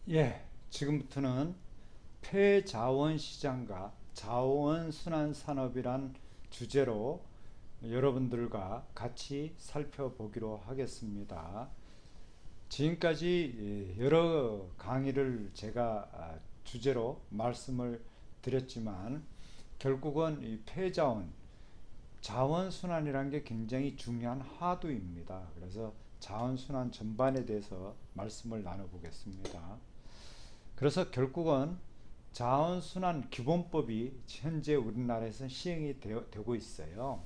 예, 지금부터는 폐자원시장과 자원순환산업이란 주제로 여러분들과 같이 살펴보기로 하겠습니다. 지금까지 여러 강의를 제가 주제로 말씀을 드렸지만 결국은 이 폐자원, 자원순환이라는 게 굉장히 중요한 화두입니다. 그래서 자원순환 전반에 대해서 말씀을 나눠보겠습니다. 그래서 결국은 자원순환 기본법이 현재 우리나라에서 시행이 되고 있어요.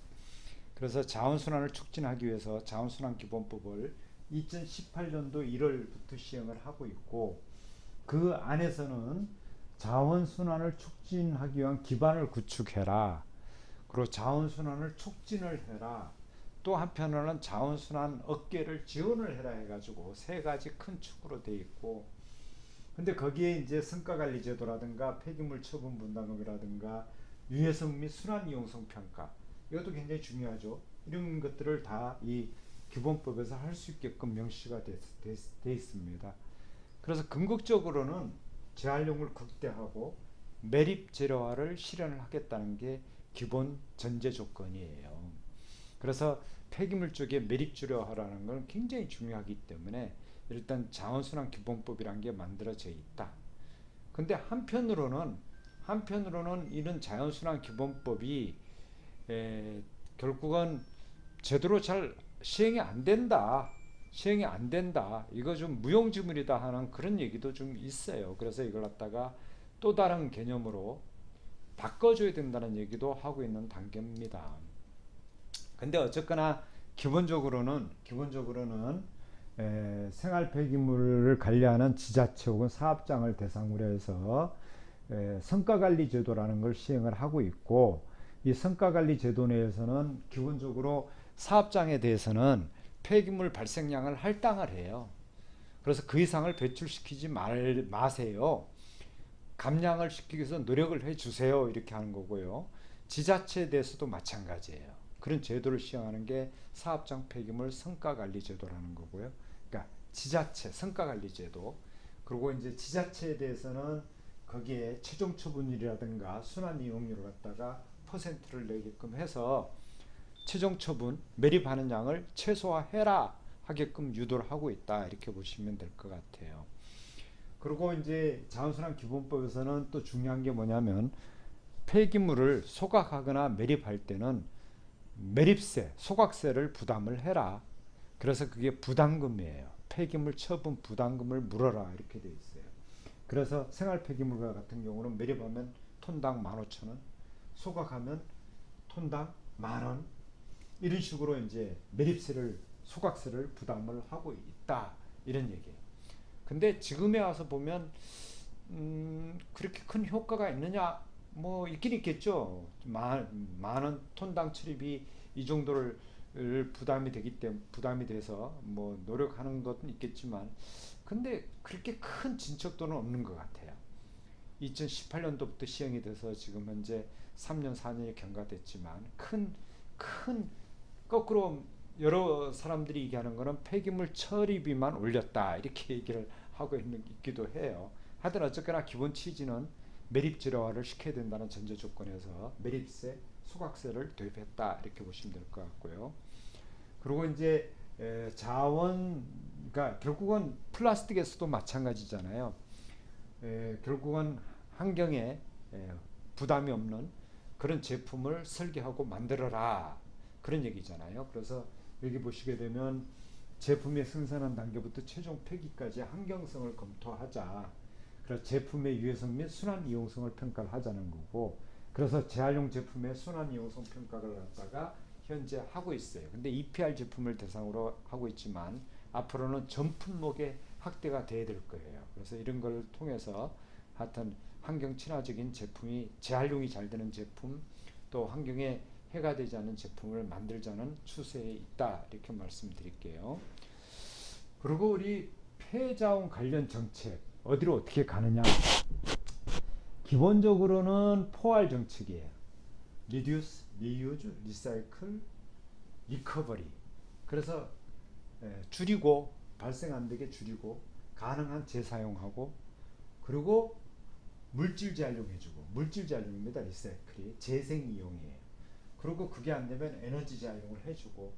그래서 자원순환을 촉진하기 위해서 자원순환 기본법을 2018년도 1월부터 시행을 하고 있고, 그 안에서는 자원순환을 촉진하기 위한 기반을 구축해라, 그리고 자원순환을 촉진을 해라, 또 한편으로는 자원순환 업계를 지원을 해라 해가지고 세 가지 큰 축으로 되어 있고, 근데 거기에 이제 성과관리 제도라든가 폐기물 처분 분담금이라든가 유해성 및 순환 이용성 평가, 이것도 굉장히 중요하죠. 이런 것들을 다 이 기본법에서 할 수 있게끔 명시가 돼 있습니다. 그래서 궁극적으로는 재활용을 극대화하고 매립 재료화를 실현을 하겠다는 게 기본 전제 조건이에요. 그래서 폐기물 쪽에 매립 재료화라는 건 굉장히 중요하기 때문에 일단 자원순환 기본법이란 게 만들어져 있다. 근데 한편으로는 이런 자원순환 기본법이 결국은 제대로 잘 시행이 안 된다. 시행이 안 된다. 이거 좀 무용지물이다 하는 그런 얘기도 좀 있어요. 그래서 이걸 갖다가 또 다른 개념으로 바꿔줘야 된다는 얘기도 하고 있는 단계입니다. 근데 어쨌거나 기본적으로는 생활 폐기물을 관리하는 지자체 혹은 사업장을 대상으로 해서 성과관리 제도라는 걸 시행을 하고 있고, 이 성과관리 제도 내에서는 기본적으로 사업장에 대해서는 폐기물 발생량을 할당을 해요. 그래서 그 이상을 배출시키지 마세요. 감량을 시키기 위해서 노력을 해주세요. 이렇게 하는 거고요. 지자체에 대해서도 마찬가지예요. 그런 제도를 시행하는 게 사업장 폐기물 성과관리 제도라는 거고요. 그러니까 지자체 성과관리 제도. 그리고 이제 지자체에 대해서는 거기에 최종 처분율이라든가 순환 이용률을 갖다가 퍼센트를 내게끔 해서 최종 처분 매립하는 양을 최소화해라 하게끔 유도를 하고 있다, 이렇게 보시면 될 것 같아요. 그리고 이제 자원순환 기본법에서는 또 중요한 게 뭐냐면, 폐기물을 소각하거나 매립할 때는 매립세, 소각세를 부담을 해라. 그래서 그게 부담금이에요. 폐기물 처분 부담금을 물어라, 이렇게 돼 있어요. 그래서 생활 폐기물과 같은 경우는 매립하면 톤당 15,000원, 소각하면 톤당 만원, 이런 식으로 이제 매립세를, 소각세를 부담을 하고 있다, 이런 얘기예요. 근데 지금에 와서 보면 그렇게 큰 효과가 있느냐? 뭐 있긴 있겠죠. 많은 톤당 출입이 이 정도를 부담이 되기 때문에, 부담이 돼서 뭐 노력하는 것은 있겠지만, 근데 그렇게 큰 진척도는 없는 것 같아요. 2018년도부터 시행이 돼서 지금 현재 3년 4년이 경과됐지만 큰 거꾸로 여러 사람들이 얘기하는 거는 폐기물 처리비만 올렸다, 이렇게 얘기를 하고 있기도 해요. 하여튼 어쨌거나 기본 취지는 매립 재료화를 시켜야 된다는 전제 조건에서 매립세, 소각세를 도입했다, 이렇게 보시면 될 것 같고요. 그리고 이제 자원, 그러니까 결국은 플라스틱에서도 마찬가지잖아요. 결국은 환경에 부담이 없는 그런 제품을 설계하고 만들어라, 그런 얘기잖아요. 그래서 여기 보시게 되면 제품의 생산한 단계부터 최종 폐기까지 환경성을 검토하자. 그래서 제품의 유해성 및 순환 이용성을 평가를 하자는 거고, 그래서 재활용 제품의 순환 이용성 평가를 갖다가 현재 하고 있어요. 근데 EPR 제품을 대상으로 하고 있지만 앞으로는 전 품목에 확대가 돼야 될 거예요. 그래서 이런 걸 통해서 하여튼 환경 친화적인 제품이, 재활용이 잘 되는 제품, 또 환경에 해가 되지 않는 제품을 만들자는 추세에 있다, 이렇게 말씀드릴게요. 그리고 우리 폐자원 관련 정책 어디로 어떻게 가느냐? 기본적으로는 포괄 정책이에요. Reduce, Reuse, Recycle, Recovery. 그래서 줄이고, 발생 안 되게 줄이고, 가능한 재사용하고, 그리고 물질 재활용해주고, 물질 재활용입니다. 리사이클이 재생 이용이에요. 그리고 그게 안 되면 에너지 재활용을 해주고,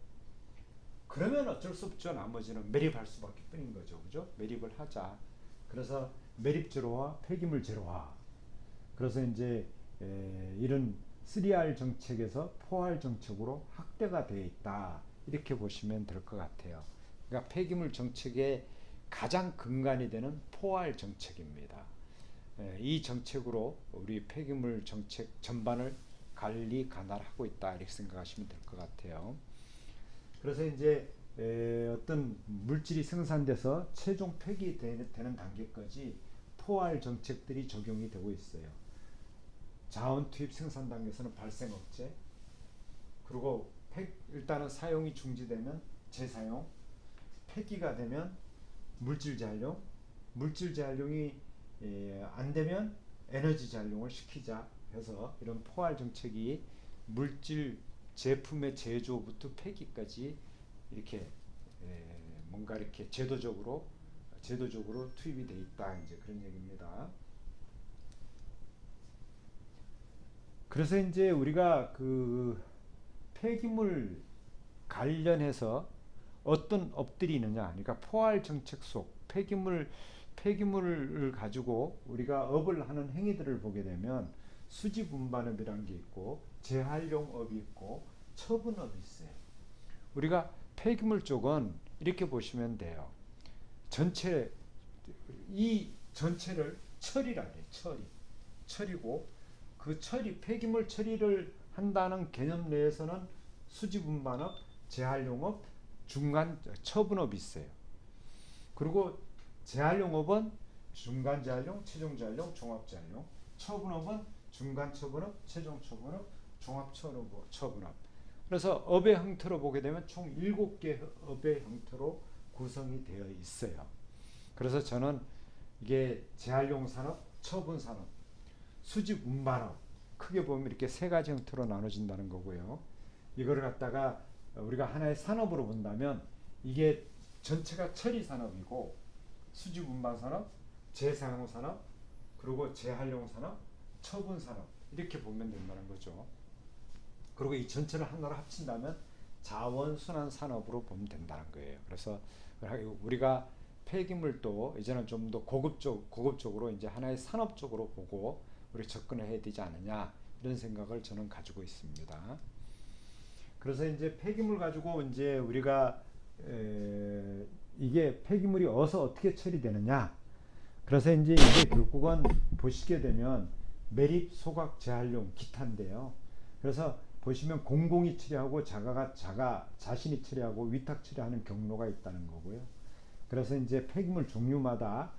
그러면 어쩔 수 없죠. 나머지는 매립할 수밖에 뿐인 거죠. 그죠? 매립을 하자. 그래서 매립 제로화, 폐기물 제로화. 그래서 이제 이런 3R 정책에서 4R 정책으로 확대가 되어 있다. 이렇게 보시면 될 것 같아요. 그러니까 폐기물 정책의 가장 근간이 되는 4R 정책입니다. 이 정책으로 우리 폐기물 정책 전반을 관리 관할하고 있다. 이렇게 생각하시면 될 것 같아요. 그래서 이제 어떤 물질이 생산돼서 최종 폐기되는 단계까지 4R 정책들이 적용이 되고 있어요. 자원 투입 생산 단계에서는 발생 억제, 그리고 일단은 사용이 중지되면 재사용, 폐기가 되면 물질 재활용, 물질 재활용이 안 되면 에너지 재활용을 시키자 해서 이런 4R 정책이 물질 제품의 제조부터 폐기까지 이렇게 뭔가 이렇게 제도적으로 투입이 돼 있다, 이제 그런 얘기입니다. 그래서 이제 우리가 그 폐기물 관련해서 어떤 업들이 있느냐, 그러니까 4R 정책 속 폐기물을 가지고 우리가 업을 하는 행위들을 보게 되면 수지분반업이라는 게 있고, 재활용업이 있고, 처분업이 있어요. 우리가 폐기물 쪽은 이렇게 보시면 돼요. 이 전체를 처리라 해요. 처리고, 그 폐기물 처리를 한다는 개념 내에서는 수지분반업, 재활용업, 중간 처분업이 있어요. 그리고 재활용업은 중간 재활용, 최종 재활용, 종합 재활용. 처분업은 중간 처분업, 최종 처분업, 종합 처분업. 그래서 업의 형태로 보게 되면 총 7개 업의 형태로 구성이 되어 있어요. 그래서 저는 이게 재활용 산업, 처분 산업, 수직 운반업, 크게 보면 이렇게 세 가지 형태로 나눠진다는 거고요. 이거를 갖다가 우리가 하나의 산업으로 본다면 이게 전체가 처리 산업이고, 수직 운반 산업, 재사용 산업, 그리고 재활용 산업, 처분 산업, 이렇게 보면 된다는 거죠. 그리고 이 전체를 하나로 합친다면 자원순환 산업으로 보면 된다는 거예요. 그래서 우리가 폐기물도 이제는 좀 더 고급적으로 이제 하나의 산업적으로 보고 우리 접근해야 되지 않느냐, 이런 생각을 저는 가지고 있습니다. 그래서 이제 폐기물 가지고 이제 우리가 이게 폐기물이 어떻게 처리되느냐. 그래서 이제 이게 결국은 보시게 되면 매립, 소각, 재활용, 기타인데요. 그래서 보시면 공공이 처리하고 자신이 처리하고 위탁 처리하는 경로가 있다는 거고요. 그래서 이제 폐기물 종류마다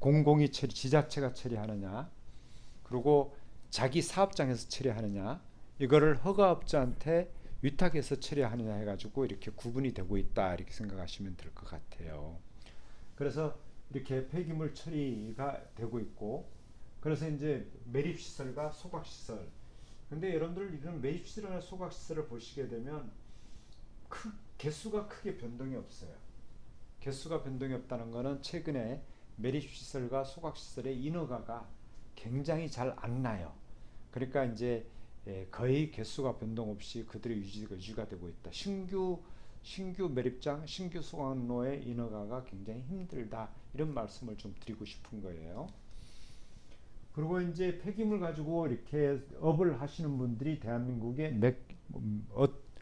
공공이 지자체가 처리하느냐, 그리고 자기 사업장에서 처리하느냐, 이거를 허가업자한테 위탁해서 처리하느냐 해가지고 이렇게 구분이 되고 있다, 이렇게 생각하시면 될 것 같아요. 그래서 이렇게 폐기물 처리가 되고 있고, 그래서 이제 매립시설과 소각시설. 근데 여러분들 이런 매립시설이나 소각시설을 보시게 되면 개수가 크게 변동이 없어요. 개수가 변동이 없다는 것은 최근에 매립시설과 소각시설의 인허가가 굉장히 잘 안 나요. 그러니까 이제 거의 개수가 변동 없이 그들의 유지가 되고 있다. 신규 매립장, 신규 소각로의 인허가가 굉장히 힘들다, 이런 말씀을 좀 드리고 싶은 거예요. 그리고 이제 폐기물 가지고 이렇게 업을 하시는 분들이 대한민국에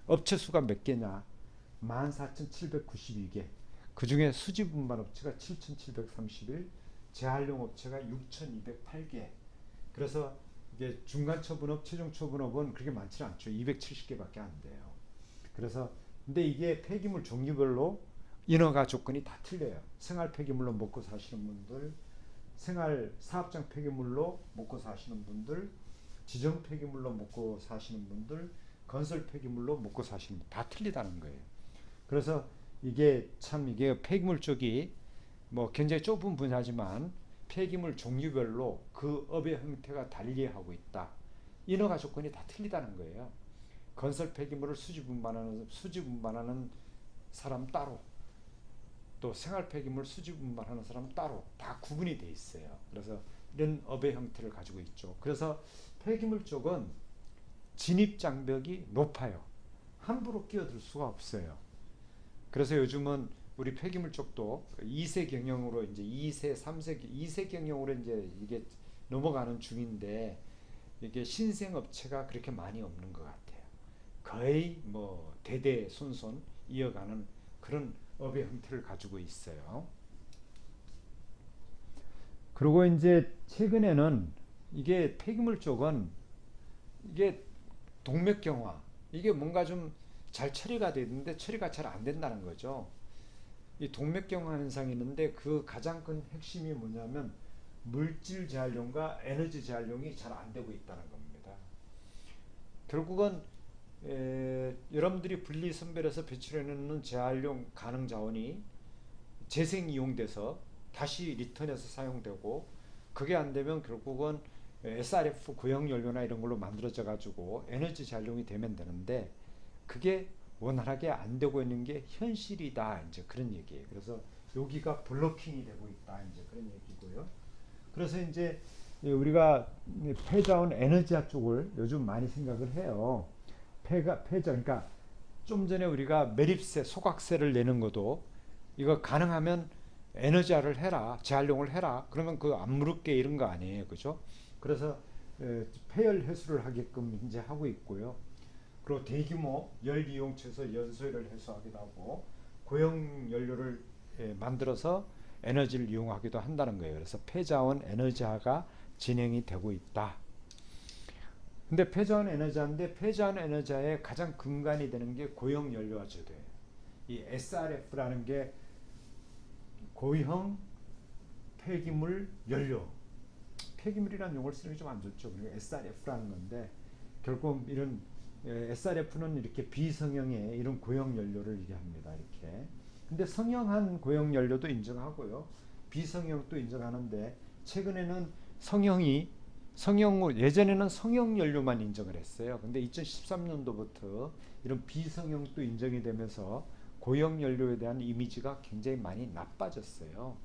업체 수가 몇 개냐? 14,792개. 그 중에 수지분반 업체가 7,731, 재활용 업체가 6,208개. 그래서 이게 중간 처분업, 최종 처분업은 그렇게 많지는 않죠. 270개밖에 안 돼요. 그래서 근데 이게 폐기물 종류별로 인허가 조건이 다 틀려요. 생활 폐기물로 먹고 사시는 분들, 생활 사업장 폐기물로 먹고 사시는 분들, 지정 폐기물로 먹고 사시는 분들, 건설 폐기물로 먹고 사시는 분들, 다 틀리다는 거예요. 그래서 이게 폐기물 쪽이 뭐 굉장히 좁은 분야지만 폐기물 종류별로 그 업의 형태가 달리하고 있다. 인허가 조건이 다 틀리다는 거예요. 건설 폐기물을 수지 분반하는 사람 따로, 또 생활 폐기물 수집 운반하는 사람은 따로 다 구분이 돼 있어요. 그래서 이런 업의 형태를 가지고 있죠. 그래서 폐기물 쪽은 진입 장벽이 높아요. 함부로 끼어들 수가 없어요. 그래서 요즘은 우리 폐기물 쪽도 2세 경영으로 이제 2세, 3세, 2세 경영으로 이제 이게 넘어가는 중인데 이게 신생 업체가 그렇게 많이 없는 것 같아요. 거의 뭐 대대손손 이어가는 그런 업의 형태를 가지고 있어요. 그리고 이제 최근에는 이게 폐기물 쪽은 이게 동맥경화, 이게 뭔가 좀 잘 처리가 되는데 처리가 잘 안 된다는 거죠. 이 동맥경화 현상이 있는데 그 가장 큰 핵심이 뭐냐면 물질 재활용과 에너지 재활용이 잘 안 되고 있다는 겁니다. 결국은 여러분들이 분리선별해서 배출해내는 재활용 가능 자원이 재생 이용돼서 다시 리턴해서 사용되고, 그게 안 되면 결국은 SRF 고형 연료나 이런 걸로 만들어져 가지고 에너지 재활용이 되면 되는데 그게 원활하게 안 되고 있는 게 현실이다, 이제 그런 얘기예요. 그래서 여기가 블로킹이 되고 있다, 이제 그런 얘기고요. 그래서 이제 우리가 폐자원 에너지화 쪽을 요즘 많이 생각을 해요. 폐자, 그러니까 좀 전에 우리가 매립세, 소각세를 내는 것도 이거 가능하면 에너지화를 해라, 재활용을 해라. 그러면 그 안 물을게 이런 거 아니에요, 그죠? 그래서 폐열 해소를 하게끔 이제 하고 있고요. 그리고 대규모 열 이용처에서 연소율을 해소하기도 하고 고형 연료를 만들어서 에너지를 이용하기도 한다는 거예요. 그래서 폐자원 에너지화가 진행이 되고 있다. 근데 폐자원 에너지화인데 폐자원 에너지화의 가장 근간이 되는 게 고형 연료화 제도예요. 이 SRF라는 게 고형 폐기물 연료. 폐기물이라는 용어를 쓰는 게 좀 안 좋죠. 그리고 SRF라는 건데 결국 이런 SRF는 이렇게 비성형의 이런 고형 연료를 얘기합니다. 이렇게. 근데 성형한 고형 연료도 인정하고요. 비성형도 인정하는데 최근에는 성형으로 예전에는 성형 연료만 인정을 했어요. 근데 2013년도부터 이런 비성형도 인정이 되면서 고형 연료에 대한 이미지가 굉장히 많이 나빠졌어요.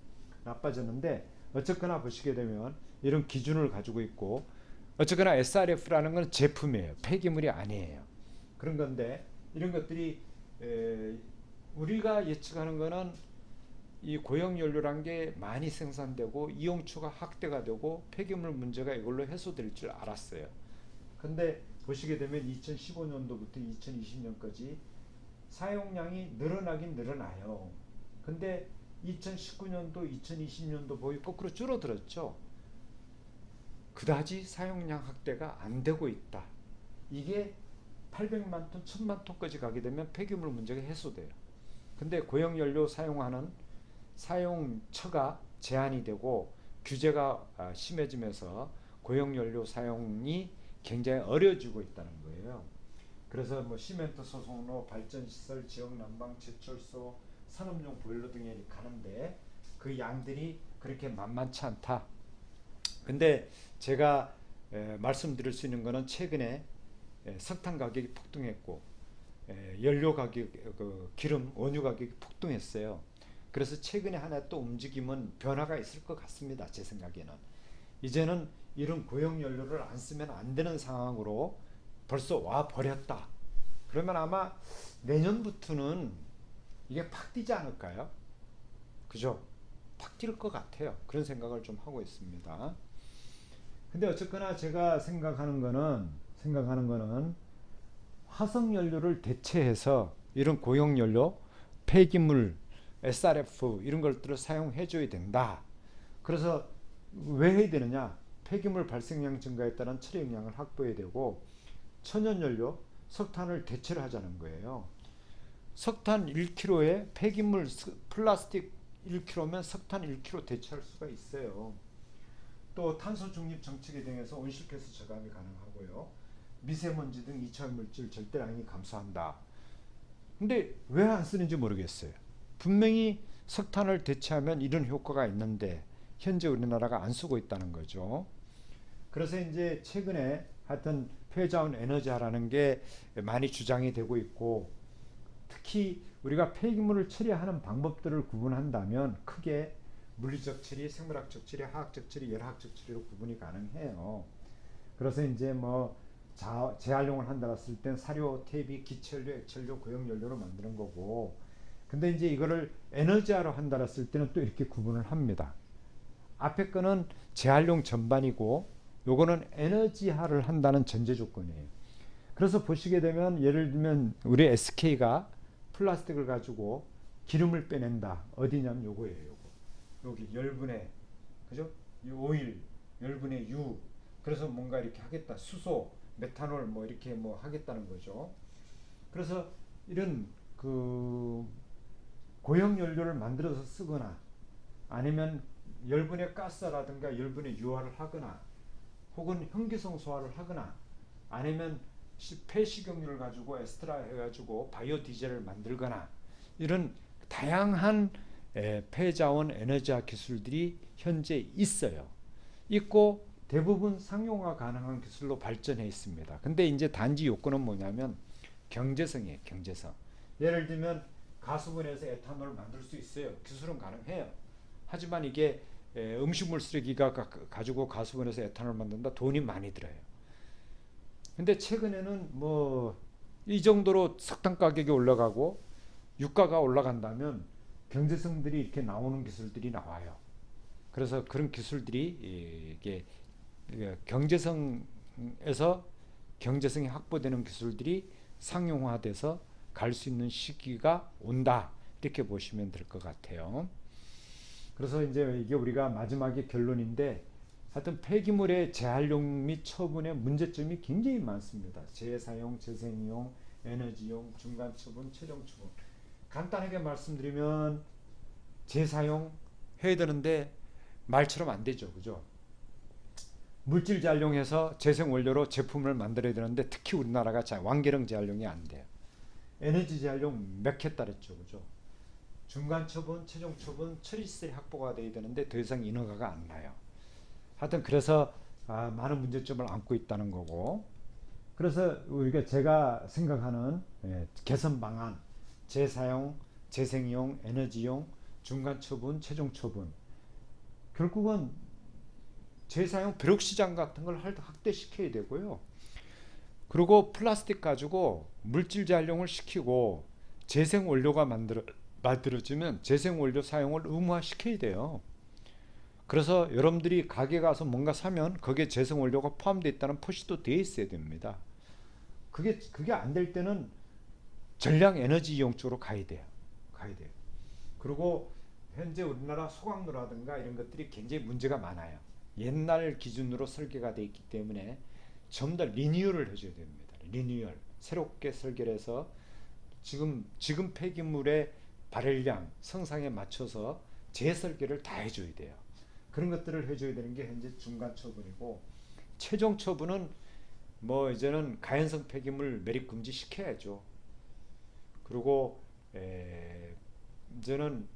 나빠졌는데 어쨌거나 보시게 되면 이런 기준을 가지고 있고, 어쨌거나 SRF라는 건 제품이에요. 폐기물이 아니에요. 그런 건데 이런 것들이 우리가 예측하는 거는 이 고형 연료란 게 많이 생산되고 이용처가 확대가 되고 폐기물 문제가 이걸로 해소될 줄 알았어요. 근데 보시게 되면 2015년도부터 2020년까지 사용량이 늘어나긴 늘어나요. 근데 2019년도, 2020년도 보이 거꾸로 줄어들었죠. 그다지 사용량 확대가 안 되고 있다. 이게 800만 톤, 1000만 톤까지 가게 되면 폐기물 문제가 해소돼요. 근데 고형 연료 사용하는 사용처가 제한이 되고 규제가 심해지면서 고형 연료 사용이 굉장히 어려워지고 있다는 거예요. 그래서 뭐 시멘트 소속로, 발전시설, 지역 난방, 제철소, 산업용 보일러 등에 가는데 그 양들이 그렇게 만만치 않다. 근데 제가 말씀드릴 수 있는 거는 최근에 석탄 가격이 폭등했고 연료 가격, 기름, 원유 가격이 폭등했어요. 그래서 최근에 하나 또 움직임은 변화가 있을 것 같습니다. 제 생각에는 이제는 이런 고형 연료를 안 쓰면 안 되는 상황으로 벌써 와 버렸다. 그러면 아마 내년부터는 이게 팍 뛰지 않을까요? 그죠? 팍 뛸 것 같아요. 그런 생각을 좀 하고 있습니다. 근데 어쨌거나 제가 생각하는 거는 화석 연료를 대체해서 이런 고형 연료, 폐기물, SRF 이런 것들을 사용해 줘야 된다. 그래서 왜 해야 되느냐? 폐기물 발생량 증가에 따른 처리 역량을 확보해야 되고 천연 연료, 석탄을 대체를 하자는 거예요. 석탄 1kg에 폐기물 플라스틱 1kg면 석탄 1kg 대체할 수가 있어요. 또 탄소 중립 정책에 대해서 온실가스 저감이 가능하고요. 미세먼지 등 이차물질 절대량이 감소한다. 근데 왜 안 쓰는지 모르겠어요. 분명히 석탄을 대체하면 이런 효과가 있는데 현재 우리나라가 안 쓰고 있다는 거죠. 그래서 이제 최근에 하여튼 폐자원 에너지화라는 게 많이 주장이 되고 있고 특히 우리가 폐기물을 처리하는 방법들을 구분한다면 크게 물리적 처리, 생물학적 처리, 화학적 처리, 열학적 처리로 구분이 가능해요. 그래서 이제 뭐 재활용을 한다 했을 땐 사료, 퇴비, 기체연료, 액체연료, 고용연료로 만드는 거고, 근데 이제 이거를 에너지화로 한다 했을 때는 또 이렇게 구분을 합니다. 앞에 거는 재활용 전반이고 요거는 에너지화를 한다는 전제 조건이에요. 그래서 보시게 되면 예를 들면 우리 SK가 플라스틱을 가지고 기름을 빼낸다. 어디냐면 요거예요. 요거. 여기 열분의 그죠? 이 오일 열분의 유. 그래서 뭔가 이렇게 하겠다. 수소, 메탄올 뭐 이렇게 뭐 하겠다는 거죠. 그래서 이런 그 고형 연료를 만들어서 쓰거나 아니면 열분의 가스라든가 열분의 유화를 하거나 혹은 형기성 소화를 하거나 아니면 폐식용유를 가지고 에스트라 해가지고 바이오 디젤을 만들거나 이런 다양한 폐자원 에너지화 기술들이 현재 있어요. 있고 대부분 상용화 가능한 기술로 발전해 있습니다. 근데 이제 단지 요건은 뭐냐면 경제성이에요. 경제성. 예를 들면 가수분해서 에탄올을 만들 수 있어요. 기술은 가능해요. 하지만 이게 음식물 쓰레기가 가지고 가수분해서 에탄올 만든다. 돈이 많이 들어요. 근데 최근에는 뭐 이 정도로 석탄 가격이 올라가고 유가가 올라간다면 경제성들이 이렇게 나오는 기술들이 나와요. 그래서 그런 기술들이 이게 경제성에서 경제성이 확보되는 기술들이 상용화돼서 갈 수 있는 시기가 온다. 이렇게 보시면 될 것 같아요. 그래서 이제 이게 우리가 마지막에 결론인데 하여튼 폐기물의 재활용 및 처분의 문제점이 굉장히 많습니다. 재사용, 재생이용, 에너지용, 중간 처분, 최종 처분. 간단하게 말씀드리면 재사용 해야 되는데 말처럼 안 되죠. 그죠? 물질 재활용해서 재생 원료로 제품을 만들어야 되는데 특히 우리나라가 완계령 재활용이 안 돼요. 에너지 재활용 몇 해 따랐죠. 그죠? 중간 처분, 최종 처분, 처리 시설이 확보가 돼야 되는데 더 이상 인허가가 안 나요. 하여튼 그래서 많은 문제점을 안고 있다는 거고, 그래서 우리가 제가 생각하는 개선 방안, 재사용, 재생이용, 에너지용, 중간 처분, 최종 처분, 결국은 재사용 벼룩시장 같은 걸 확대시켜야 되고요. 그리고 플라스틱 가지고 물질 재활용을 시키고 재생 원료가 만들어지면 재생 원료 사용을 의무화시켜야 돼요. 그래서 여러분들이 가게 가서 뭔가 사면 거기에 재생 원료가 포함되어 있다는 표시도 되어 있어야 됩니다. 그게 안 될 때는 전량 에너지 이용 쪽으로 가야 돼요. 가야 돼요. 그리고 현재 우리나라 소각로라든가 이런 것들이 굉장히 문제가 많아요. 옛날 기준으로 설계가 되어 있기 때문에 좀 더 리뉴얼을 해줘야 됩니다. 리뉴얼. 새롭게 설계해서 지금 폐기물의 발열량, 성상에 맞춰서 재설계를 다 해줘야 돼요. 그런 것들을 해줘야 되는 게 현재 중간 처분이고, 최종 처분은 뭐 이제는 가연성 폐기물 매립 금지 시켜야죠. 그리고 이제는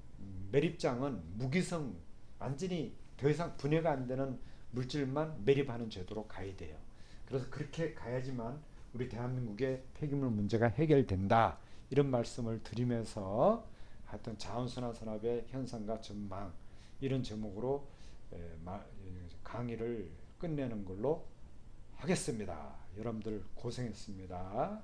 매립장은 무기성, 완전히 더 이상 분해가 안 되는 물질만 매립하는 제도로 가야 돼요. 그래서 그렇게 가야지만 우리 대한민국의 폐기물 문제가 해결된다. 이런 말씀을 드리면서 하여튼 자원순환 산업의 현상과 전망 이런 제목으로 강의를 끝내는 걸로 하겠습니다. 여러분들 고생했습니다.